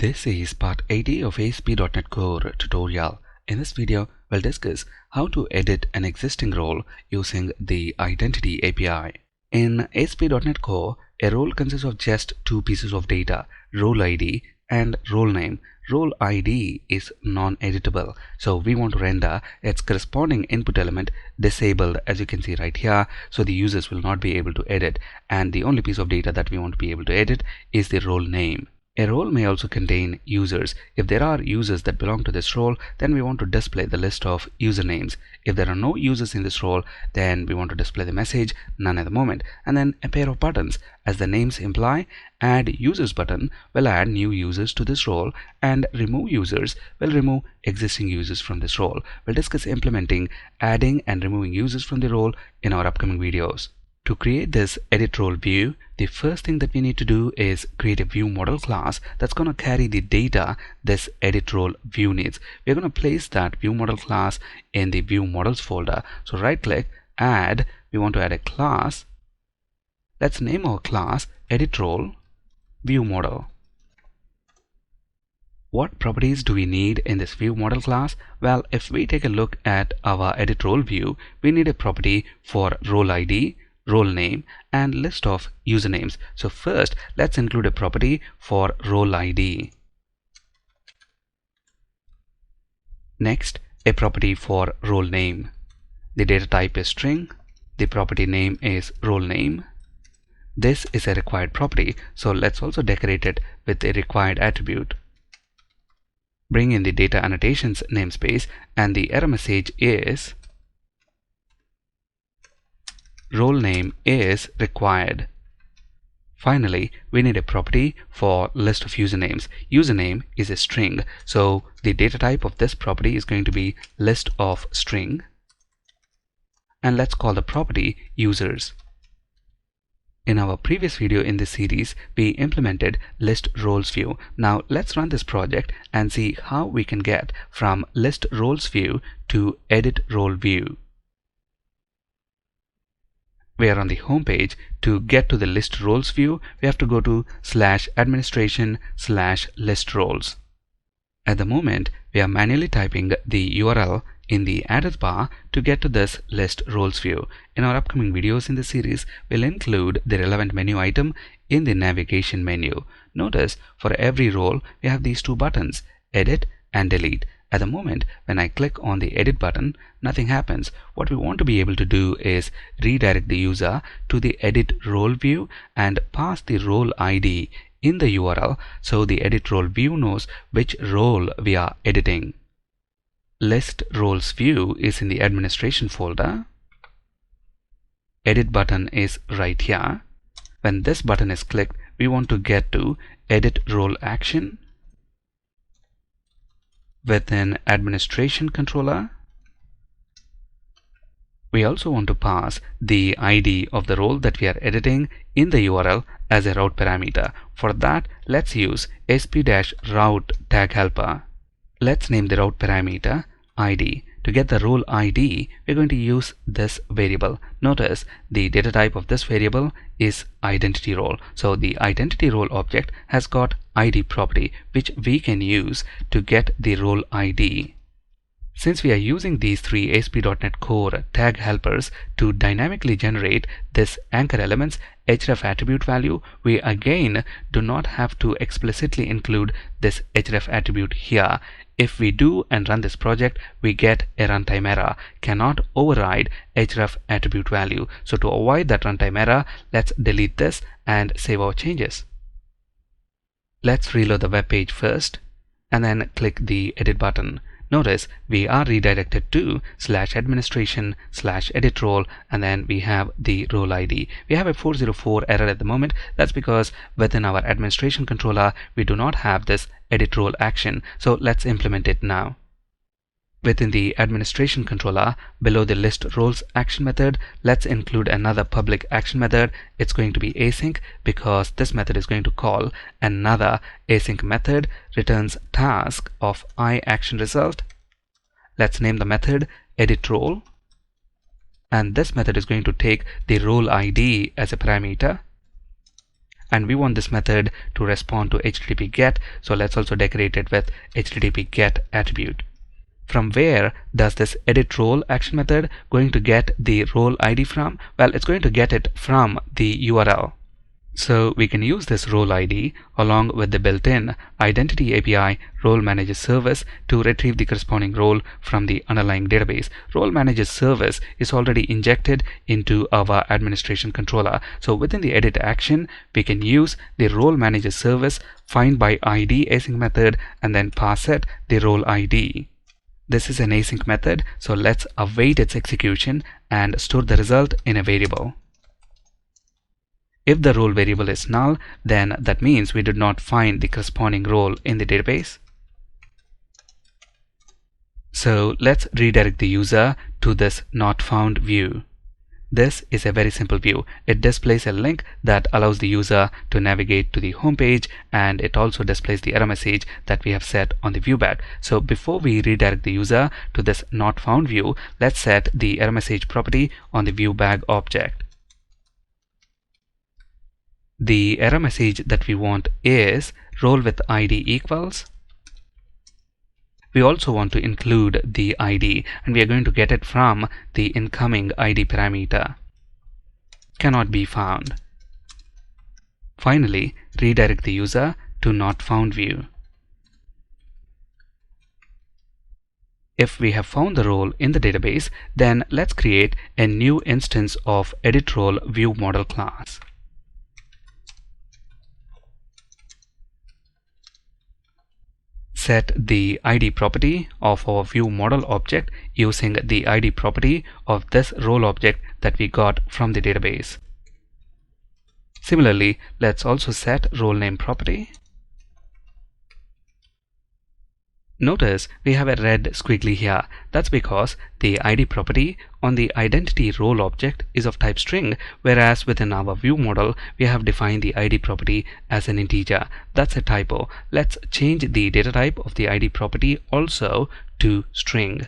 This is part 80 of ASP.NET Core tutorial. In this video, we'll discuss how to edit an existing role using the Identity API. In ASP.NET Core, a role consists of just two pieces of data, role ID and role name. Role ID is non-editable, so we want to render its corresponding input element disabled, as you can see right here, so the users will not be able to edit, and the only piece of data that we want to be able to edit is the role name. A role may also contain users. If there are users that belong to this role, then we want to display the list of usernames. If there are no users in this role, then we want to display the message none at the moment. And then a pair of buttons. As the names imply, add users button will add new users to this role, and remove users will remove existing users from this role. We'll discuss implementing adding and removing users from the role in our upcoming videos. To create this edit role view, the first thing that we need to do is create a view model class that's going to carry the data this edit role view needs. We're going to place that view model class in the view models folder. So right click, add, we want to add a class. Let's name our class edit role view model. What properties do we need in this view model class? Well, if we take a look at our edit role view, we need a property for role ID, role name, and list of usernames. So first, let's include a property for role ID. Next, a property for role name. The data type is string. The property name is role name. This is a required property, so let's also decorate it with a required attribute. Bring in the data annotations namespace, and the error message is role name is required. Finally, we need a property for list of usernames. Username is a string, so the data type of this property is going to be list of string, and let's call the property users. In our previous video in this series, we implemented list roles view. Now let's run this project and see how we can get from list roles view to edit role view. We are on the home page. To get to the list roles view, we have to go to /administration/list roles. At the moment, we are manually typing the URL in the address bar to get to this list roles view. In our upcoming videos in the series, we'll include the relevant menu item in the navigation menu. Notice for every role, we have these two buttons, edit and delete. At the moment, when I click on the edit button, nothing happens. What we want to be able to do is redirect the user to the edit role view and pass the role ID in the URL so the edit role view knows which role we are editing. List roles view is in the administration folder. Edit button is right here. When this button is clicked, we want to get to edit role action. Within administration controller, we also want to pass the ID of the role that we are editing in the URL as a route parameter. For that, let's use sp-route tag helper. Let's name the route parameter ID. To get the role ID, we're going to use this variable. Notice the data type of this variable is identity role. So the identity role object has got ID property, which we can use to get the role ID. Since we are using these three ASP.NET Core tag helpers to dynamically generate this anchor elements href attribute value, we again do not have to explicitly include this href attribute here. If we do and run this project, we get a runtime error, cannot override href attribute value. So to avoid that runtime error, let's delete this and save our changes. Let's reload the web page first and then click the edit button. Notice we are redirected to /administration/edit role, and then we have the role ID. We have a 404 error at the moment. That's because within our administration controller, we do not have this edit role action. So let's implement it now. Within the administration controller, below the list roles action method, let's include another public action method. It's going to be async because this method is going to call another async method returns task of iActionResult. Let's name the method edit role, and this method is going to take the role ID as a parameter. and we want this method to respond to HTTP GET, so let's also decorate it with HTTP GET attribute. From where does this edit role action method going to get the role ID from? Well, it's going to get it from the URL. So we can use this role ID along with the built-in Identity API Role Manager service to retrieve the corresponding role from the underlying database. Role Manager service is already injected into our administration controller. So within the edit action, we can use the Role Manager service find by ID async method and then pass it the role ID. This is an async method, so let's await its execution and store the result in a variable. If the role variable is null, then that means we did not find the corresponding role in the database. So let's redirect the user to this not found view. This is a very simple view. It displays a link that allows the user to navigate to the home page, and it also displays the error message that we have set on the viewbag. So before we redirect the user to this not found view, let's set the error message property on the viewbag object. The error message that we want is role with ID equals. We also want to include the ID, and we are going to get it from the incoming ID parameter. Cannot be found. Finally, redirect the user to not found view. If we have found the role in the database, then let's create a new instance of edit role view model class. Set the ID property of our view model object using the ID property of this role object that we got from the database. Similarly, let's also set role name property. Notice we have a red squiggly here. That's because the ID property on the identity role object is of type string, whereas within our view model we have defined the ID property as an integer. That's a typo. Let's change the data type of the ID property also to string.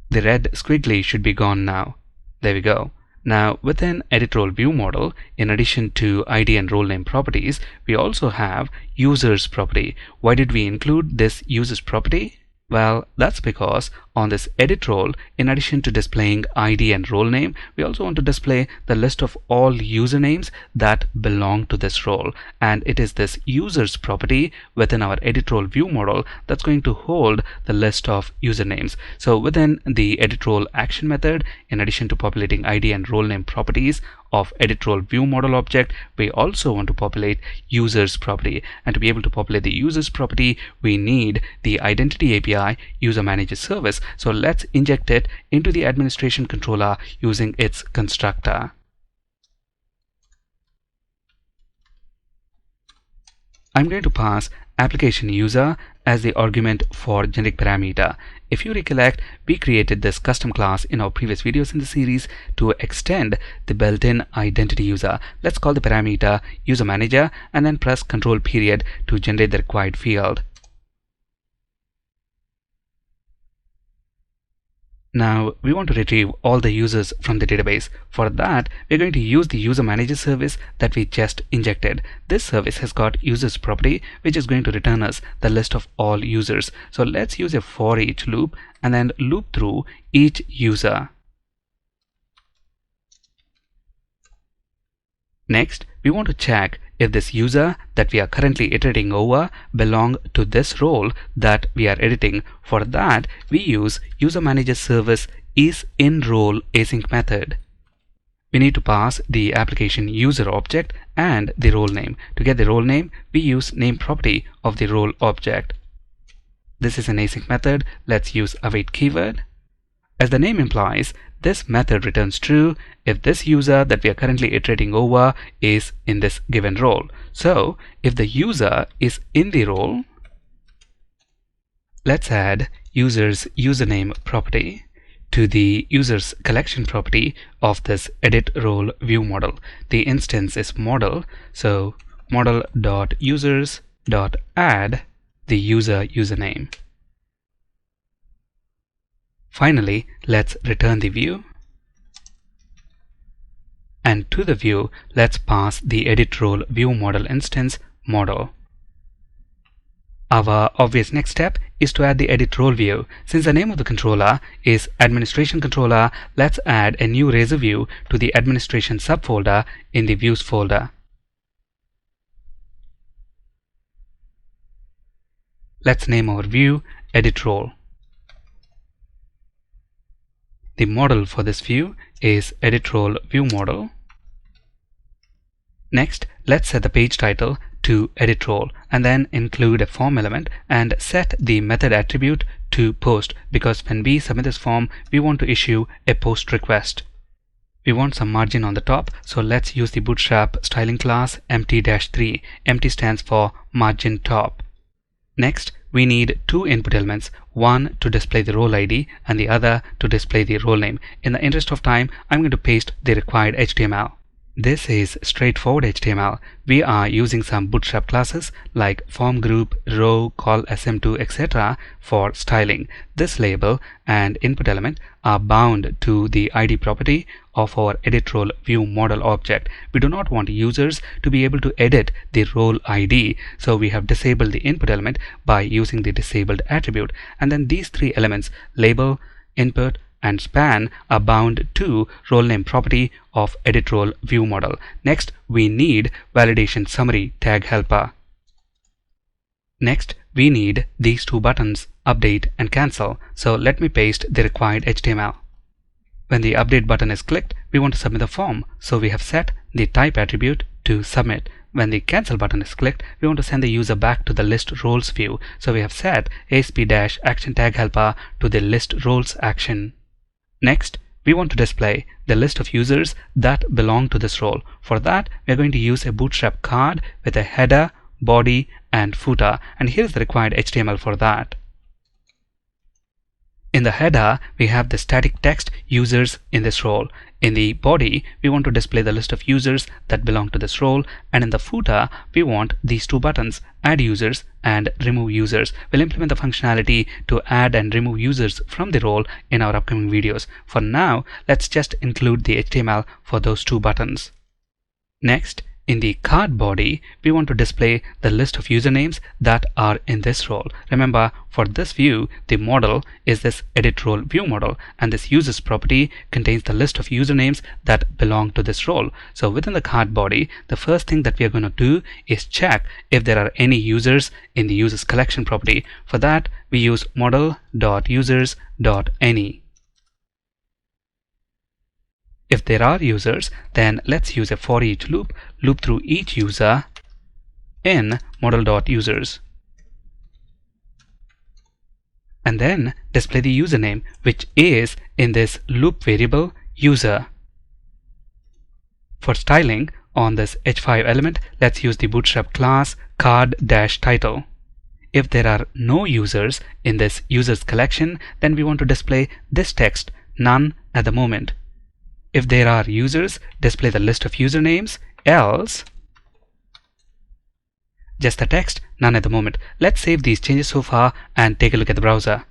The red squiggly should be gone now. There we go. Now within edit role view model, in addition to ID and role name properties, we also have users property. Why did we include this users property? Well, that's because on this edit role, in addition to displaying ID and role name, we also want to display the list of all usernames that belong to this role. And it is this users property within our edit role view model that's going to hold the list of usernames. So within the edit role action method, in addition to populating ID and role name properties of edit role view model object, we also want to populate users property. And to be able to populate the users property, we need the Identity API user manager service. So let's inject it into the administration controller using its constructor. I'm going to pass application user as the argument for generic parameter. If you recollect, we created this custom class in our previous videos in the series to extend the built-in identity user. Let's call the parameter user manager and then press Ctrl period to generate the required field. Now we want to retrieve all the users from the database. For that, we're going to use the user manager service that we just injected. This service has got users property, which is going to return us the list of all users. So let's use a for each loop and then loop through each user. Next, we want to check if this user that we are currently iterating over belong to this role that we are editing. For that, we use user manager service isInRole async method. We need to pass the application user object and the role name. To get the role name, we use name property of the role object. This is an async method. Let's use await keyword. As the name implies, this method returns true if this user that we are currently iterating over is in this given role. So if the user is in the role, let's add user's username property to the user's collection property of this edit role view model. The instance is model, so model.users.add the user username. Finally, let's return the view. and to the view, let's pass the edit role view model instance model. Our obvious next step is to add the edit role view. Since the name of the controller is administration controller, let's add a new razor view to the administration subfolder in the views folder. Let's name our view edit role. The model for this view is edit role view model. Next, let's set the page title to edit role and then include a form element and set the method attribute to post, because when we submit this form, we want to issue a post request. We want some margin on the top, so let's use the Bootstrap styling class empty-3. Empty stands for margin top. Next, we need two input elements, one to display the role ID and the other to display the role name. In the interest of time, I'm going to paste the required HTML. This is straightforward HTML. We are using some Bootstrap classes like form group, row, call sm2, etc. for styling. This label and input element are bound to the ID property of our edit role view model object. We do not want users to be able to edit the role ID, so we have disabled the input element by using the disabled attribute. And then these three elements, label, input, and span, are bound to role name property of edit role view model. Next, we need validation summary tag helper. Next, we need these two buttons, update and cancel. So let me paste the required HTML. When the update button is clicked, we want to submit the form, so we have set the type attribute to submit. When the cancel button is clicked, we want to send the user back to the list roles view, so we have set ASP-action tag helper to the list roles action. Next, we want to display the list of users that belong to this role. For that, we are going to use a Bootstrap card with a header, body, and footer, and here's the required HTML for that. In the header, we have the static text users in this role. In the body, we want to display the list of users that belong to this role, and in the footer, we want these two buttons, add users and remove users. We'll implement the functionality to add and remove users from the role in our upcoming videos. For now, let's just include the HTML for those two buttons. Next, in the card body, we want to display the list of usernames that are in this role. Remember, for this view, the model is this edit role view model, and this users property contains the list of usernames that belong to this role. So within the card body, the first thing that we are going to do is check if there are any users in the users collection property. For that, we use model.users.any. If there are users, then let's use a for each loop through each user in model.users. And then display the username, which is in this loop variable user. For styling on this h5 element, let's use the Bootstrap class card-title. If there are no users in this users collection, then we want to display this text, none at the moment. If there are users, display the list of usernames, else just the text, none at the moment. Let's save these changes so far and take a look at the browser.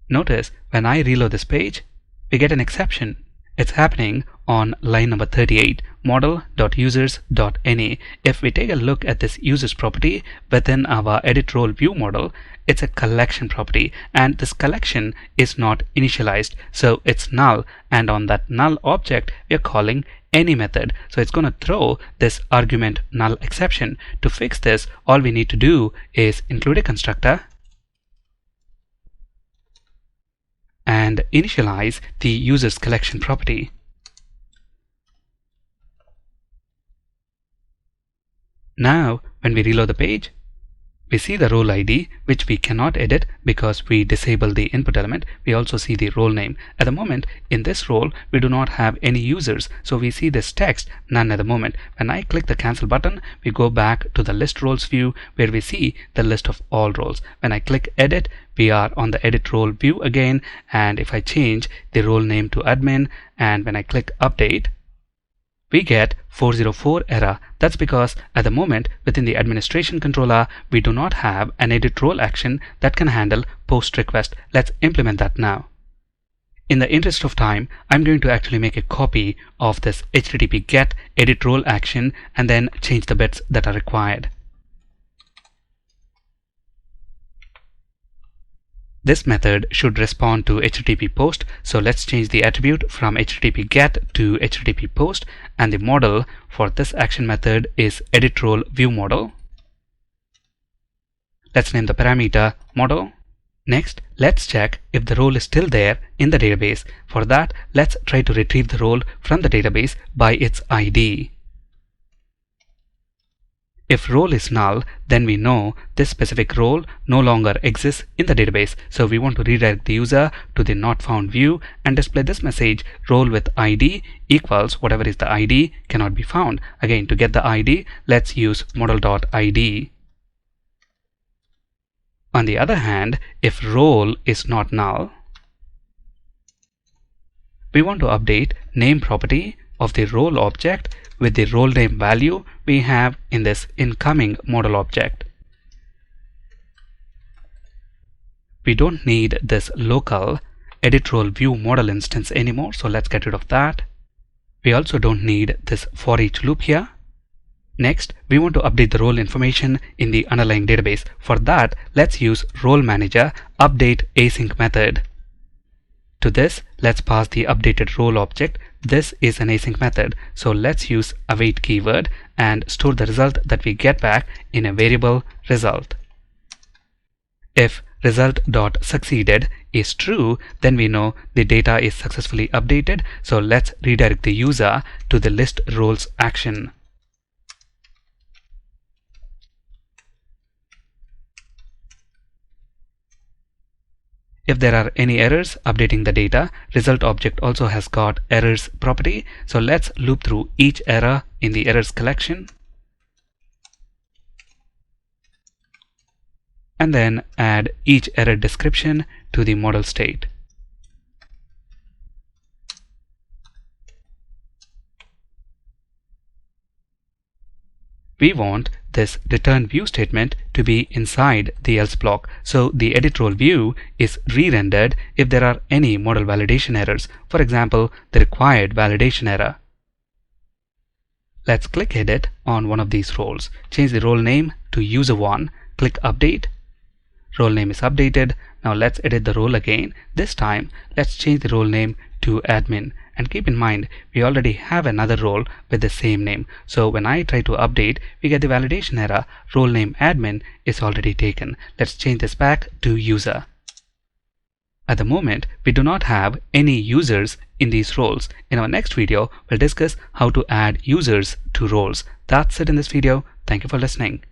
Notice when I reload this page, we get an exception. It's happening on line number 38, model.users.any. If we take a look at this users property within our edit role view model, it's a collection property, and this collection is not initialized, so it's null, and on that null object we are calling any method, so it's going to throw this argument null exception. To fix this, all we need to do is include a constructor and initialize the users collection property. Now when we reload the page, we see the role ID, which we cannot edit because we disable the input element. We also see the role name. At the moment, in this role, we do not have any users, so we see this text, none at the moment. When I click the cancel button, we go back to the list roles view where we see the list of all roles. When I click edit, we are on the edit role view again, and if I change the role name to admin, and when I click update, we get 404 error. That's because at the moment within the administration controller, we do not have an edit role action that can handle post request. Let's implement that now. In the interest of time, I'm going to actually make a copy of this HTTP GET edit role action and then change the bits that are required. This method should respond to HTTP post, so let's change the attribute from HTTP GET to HTTP post, and the model for this action method is edit role view model. Let's name the parameter model. Next, let's check if the role is still there in the database. For that, let's try to retrieve the role from the database by its ID. If role is null, then we know this specific role no longer exists in the database. So we want to redirect the user to the not found view and display this message: role with ID equals whatever is the ID cannot be found. Again, to get the ID, let's use model.id. On the other hand, if role is not null, we want to update name property of the role object with the role name value we have in this incoming model object. We don't need this local edit role view model instance anymore, so let's get rid of that. We also don't need this for each loop here. Next, we want to update the role information in the underlying database. For that, let's use role manager update async method. To this, let's pass the updated role object. This is an async method, so let's use await keyword and store the result that we get back in a variable result. If result.succeeded is true, then we know the data is successfully updated, so let's redirect the user to the list roles action. If there are any errors updating the data, result object also has got errors property. So let's loop through each error in the errors collection and then add each error description to the model state. We want this return view statement to be inside the else block, so the edit role view is re-rendered if there are any model validation errors, for example the required validation error. Let's click edit on one of these roles, change the role name to user1, click update. Role name is updated. Now let's edit the role again. This time let's change the role name to admin, and keep in mind we already have another role with the same name, so when I try to update we get the validation error: role name admin is already taken. Let's change this back to user. At the moment we do not have any users in these roles. In our next video we'll discuss how to add users to roles. That's it in this video. Thank you for listening.